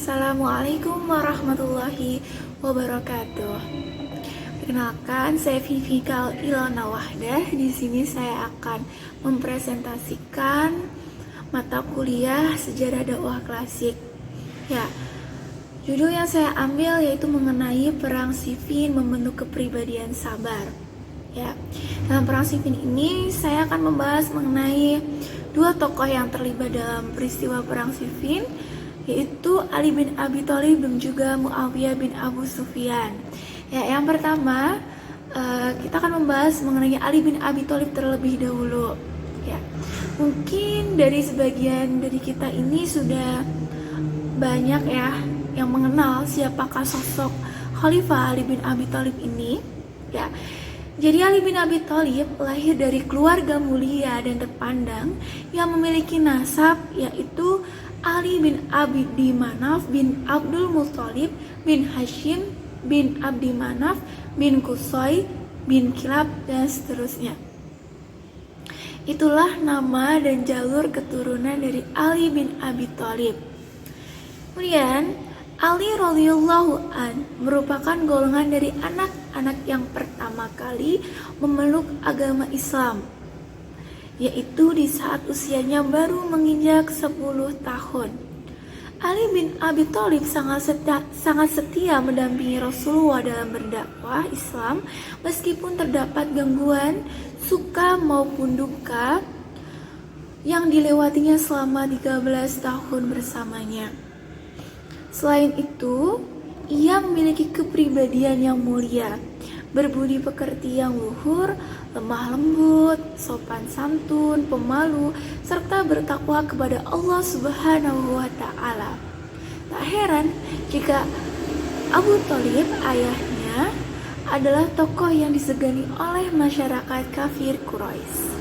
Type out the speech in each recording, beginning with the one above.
Assalamualaikum warahmatullahi wabarakatuh. Perkenalkan, saya Vivikal Ilona Wahdah. Di sini saya akan mempresentasikan mata kuliah Sejarah Dakwah Klasik. Ya, judul yang saya ambil yaitu mengenai Perang Siffin membentuk kepribadian sabar. Ya, dalam Perang Siffin ini saya akan membahas mengenai dua tokoh yang terlibat dalam peristiwa Perang Siffin, yaitu Ali bin Abi Thalib dan juga Muawiyah bin Abu Sufyan. Ya, yang pertama kita akan membahas mengenai Ali bin Abi Thalib terlebih dahulu. Ya, mungkin dari sebagian dari kita ini sudah banyak ya yang mengenal siapakah sosok Khalifah Ali bin Abi Thalib ini. Ya, jadi Ali bin Abi Thalib lahir dari keluarga mulia dan terpandang yang memiliki nasab yaitu Ali bin Abdi Manaf bin Abdul Muthalib bin Hashim bin Abdi Manaf bin Qusay bin Kilab dan seterusnya. Itulah nama dan jalur keturunan dari Ali bin Abi Thalib. Kemudian Ali radhiyallahu an merupakan golongan dari anak-anak yang pertama kali memeluk agama Islam, yaitu di saat usianya baru menginjak 10 tahun. Ali bin Abi Thalib sangat setia mendampingi Rasulullah dalam berdakwah Islam meskipun terdapat gangguan suka maupun duka yang dilewatinya selama 13 tahun bersamanya. Selain itu, ia memiliki kepribadian yang mulia, berbudi pekerti yang luhur, lemah lembut, sopan santun, pemalu, serta bertakwa kepada Allah Subhanahu wa Ta'ala. Tak heran jika Abu Thalib, ayahnya, adalah tokoh yang disegani oleh masyarakat kafir Quraisy.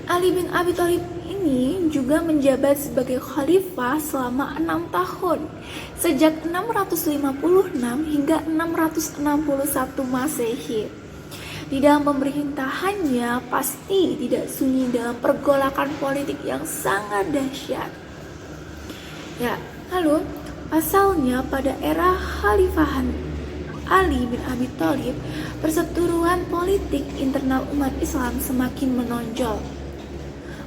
Ali bin Abi Thalib ini juga menjabat sebagai khalifah selama 6 tahun, sejak 656 hingga 661 Masehi. Di dalam pemerintahannya pasti tidak sunyi dalam pergolakan politik yang sangat dahsyat. Ya, lalu pasalnya pada era khalifahan Ali bin Abi Thalib, perseteruan politik internal umat Islam semakin menonjol.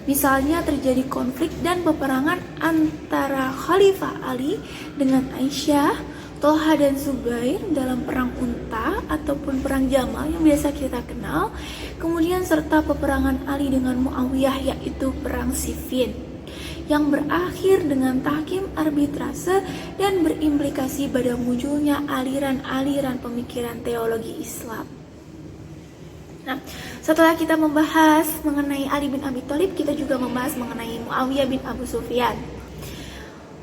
Misalnya terjadi konflik dan peperangan antara Khalifah Ali dengan Aisyah, Tolha dan Zubair dalam perang Unta ataupun perang Jamal yang biasa kita kenal. Kemudian serta peperangan Ali dengan Muawiyah yaitu perang Siffin yang berakhir dengan tahkim arbitrase dan berimplikasi pada munculnya aliran-aliran pemikiran teologi Islam. Nah, setelah kita membahas mengenai Ali bin Abi Thalib, kita juga membahas mengenai Muawiyah bin Abu Sufyan.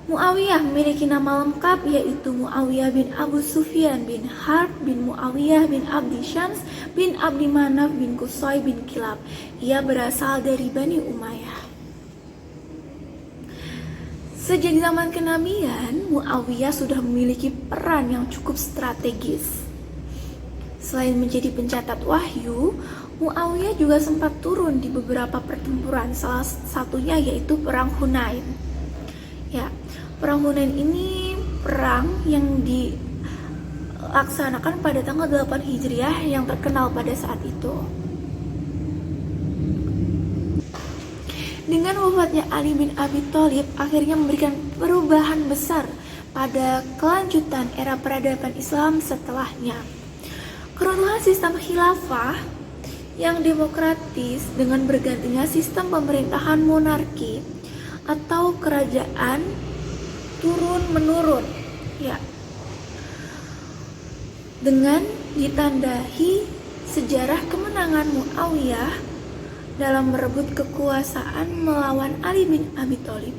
Muawiyah memiliki nama lengkap yaitu Muawiyah bin Abu Sufyan bin Harb bin Muawiyah bin Abdi Syams bin Abdi Manaf bin Qusay bin Kilab. Ia berasal dari Bani Umayyah. Sejak zaman kenabian, Muawiyah sudah memiliki peran yang cukup strategis. Selain menjadi pencatat wahyu, Muawiyah juga sempat turun di beberapa pertempuran, salah satunya yaitu Perang Hunain. Ya, Perang Hunain ini perang yang dilaksanakan pada tanggal 8 Hijriah yang terkenal pada saat itu. Dengan wafatnya Ali bin Abi Thalib akhirnya memberikan perubahan besar pada kelanjutan era peradaban Islam setelahnya. Keruntuhan sistem khilafah yang demokratis dengan bergantinya sistem pemerintahan monarki atau kerajaan turun-menurun, ya, dengan ditandai sejarah kemenangan Muawiyah dalam merebut kekuasaan melawan Ali bin Abi Thalib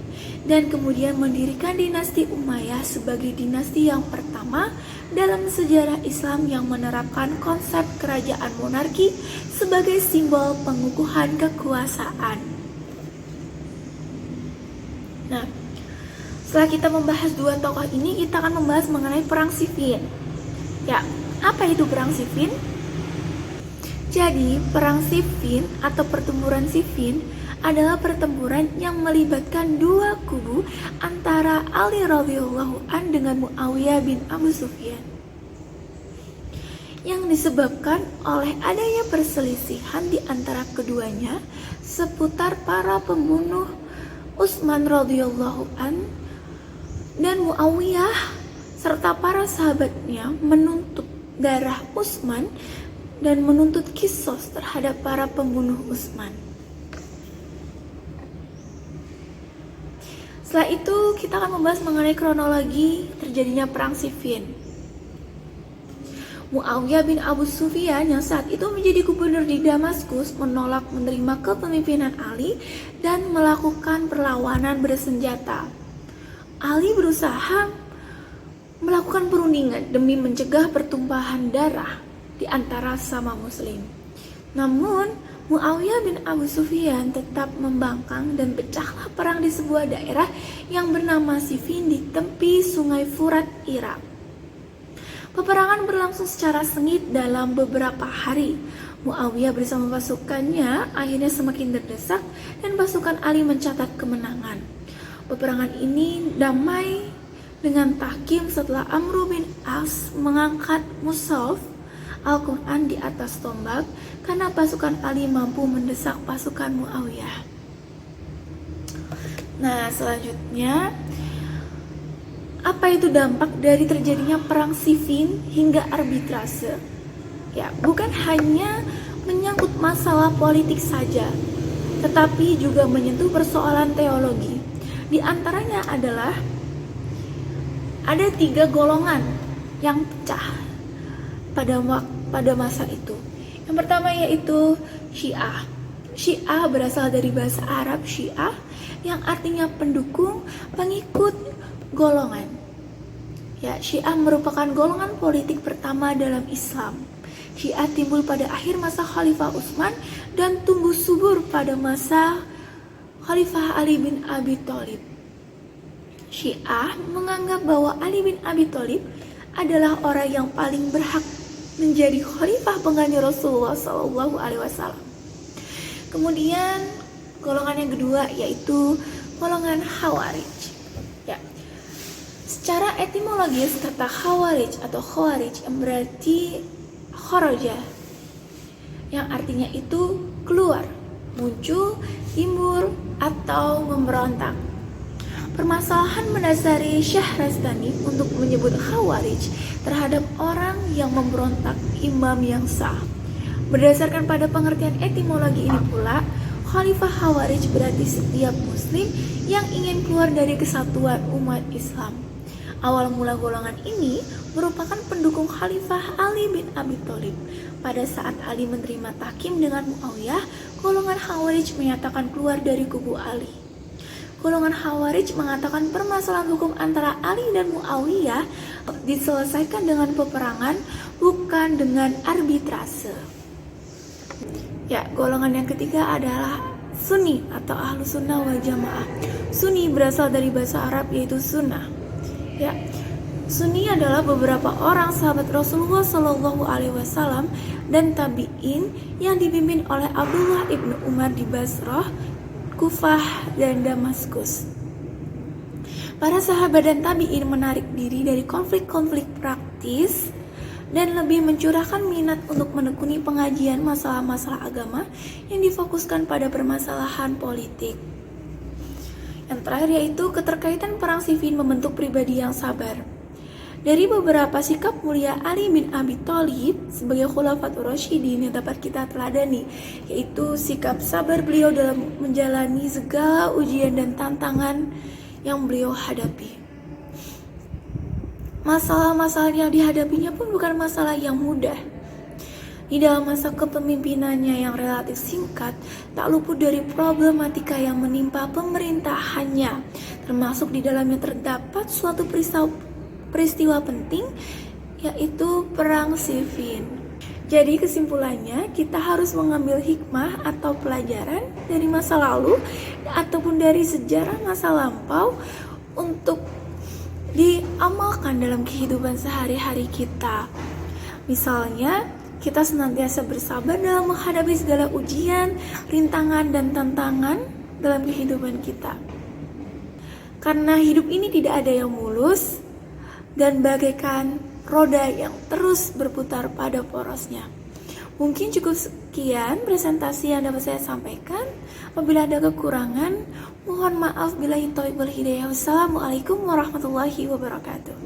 dan kemudian mendirikan dinasti Umayyah sebagai dinasti yang pertama dalam sejarah Islam yang menerapkan konsep kerajaan monarki sebagai simbol pengukuhan kekuasaan. Nah, setelah kita membahas dua tokoh ini, kita akan membahas mengenai Perang Siffin. Ya, apa itu Perang Siffin? Jadi, Perang Siffin atau pertempuran Siffin adalah pertempuran yang melibatkan dua kubu antara Ali radhiyallahu an dengan Muawiyah bin Abu Sufyan, yang disebabkan oleh adanya perselisihan di antara keduanya seputar para pembunuh Utsman radhiyallahu an dan Muawiyah serta para sahabatnya menuntut darah Utsman dan menuntut kisos terhadap para pembunuh Utsman. Setelah itu kita akan membahas mengenai kronologi terjadinya perang Siffin. Muawiyah bin Abu Sufyan yang saat itu menjadi gubernur di Damaskus menolak menerima kepemimpinan Ali dan melakukan perlawanan bersenjata. Ali berusaha melakukan perundingan demi mencegah pertumpahan darah di antara sesama muslim. Namun, Muawiyah bin Abu Sufyan tetap membangkang dan pecahlah perang di sebuah daerah yang bernama Siffin di tepi sungai Furat, Irak. Peperangan berlangsung secara sengit dalam beberapa hari. Muawiyah bersama pasukannya akhirnya semakin terdesak dan pasukan Ali mencatat kemenangan. Peperangan ini damai dengan tahkim setelah Amr bin As mengangkat mushaf Al-Quran di atas tombak karena pasukan Ali mampu mendesak pasukan Muawiyah. Nah, selanjutnya, apa itu dampak dari terjadinya perang Siffin hingga arbitrase? Ya, bukan hanya menyangkut masalah politik saja, tetapi juga menyentuh persoalan teologi. Di antaranya adalah ada 3 golongan yang pecah pada masa itu. Yang pertama yaitu Syiah. Syiah berasal dari bahasa Arab Syiah yang artinya pendukung, pengikut, golongan. Ya, Syiah merupakan golongan politik pertama dalam Islam. Syiah timbul pada akhir masa Khalifah Utsman dan tumbuh subur pada masa Khalifah Ali bin Abi Thalib. Syiah menganggap bahwa Ali bin Abi Thalib adalah orang yang paling berhak menjadi khalifah pengganti Rasulullah SAW. Kemudian golongan yang kedua yaitu golongan Khawarij. Ya. Secara etimologis kata Khawarij atau Khawarij yang berarti kharaja, yang artinya itu keluar, muncul, timbul, atau memberontak. Permasalahan mendasari Syahrastani untuk menyebut Khawarij terhadap orang yang memberontak imam yang sah. Berdasarkan pada pengertian etimologi ini pula, Khalifah Khawarij berarti setiap muslim yang ingin keluar dari kesatuan umat Islam. Awal mula golongan ini merupakan pendukung Khalifah Ali bin Abi Thalib. Pada saat Ali menerima tahkim dengan Muawiyah, golongan Khawarij menyatakan keluar dari kubu Ali. Golongan Khawarij mengatakan permasalahan hukum antara Ali dan Muawiyah diselesaikan dengan peperangan, bukan dengan arbitrase. Ya, golongan yang ketiga adalah Sunni atau Ahlu Sunnah wal Jamaah. Sunni berasal dari bahasa Arab yaitu sunnah. Ya, Sunni adalah beberapa orang sahabat Rasulullah SAW dan tabi'in yang dipimpin oleh Abdullah ibnu Umar di Basrah, Kufah, dan Damaskus. Para sahabat dan tabi'in menarik diri dari konflik-konflik praktis dan lebih mencurahkan minat untuk menekuni pengajian masalah-masalah agama yang difokuskan pada permasalahan politik. Yang terakhir yaitu keterkaitan perang Siffin membentuk pribadi yang sabar. Dari beberapa sikap mulia Ali bin Abi Thalib sebagai Khulafatur Rasyidin yang dapat kita teladani, yaitu sikap sabar beliau dalam menjalani segala ujian dan tantangan yang beliau hadapi. Masalah-masalah yang dihadapinya pun bukan masalah yang mudah. Di dalam masa kepemimpinannya yang relatif singkat, tak luput dari problematika yang menimpa pemerintahannya, termasuk di dalamnya terdapat suatu peristiwa penting, yaitu Perang Siffin. Jadi kesimpulannya, kita harus mengambil hikmah atau pelajaran dari masa lalu ataupun dari sejarah masa lampau untuk diamalkan dalam kehidupan sehari-hari kita. Misalnya, kita senantiasa bersabar dalam menghadapi segala ujian, rintangan, dan tantangan dalam kehidupan kita. Karena hidup ini tidak ada yang mulus dan bagaikan roda yang terus berputar pada porosnya. Mungkin cukup sekian presentasi yang dapat saya sampaikan. Apabila ada kekurangan, mohon maaf. Billahi taufiq wal hidayah. Wassalamualaikum warahmatullahi wabarakatuh.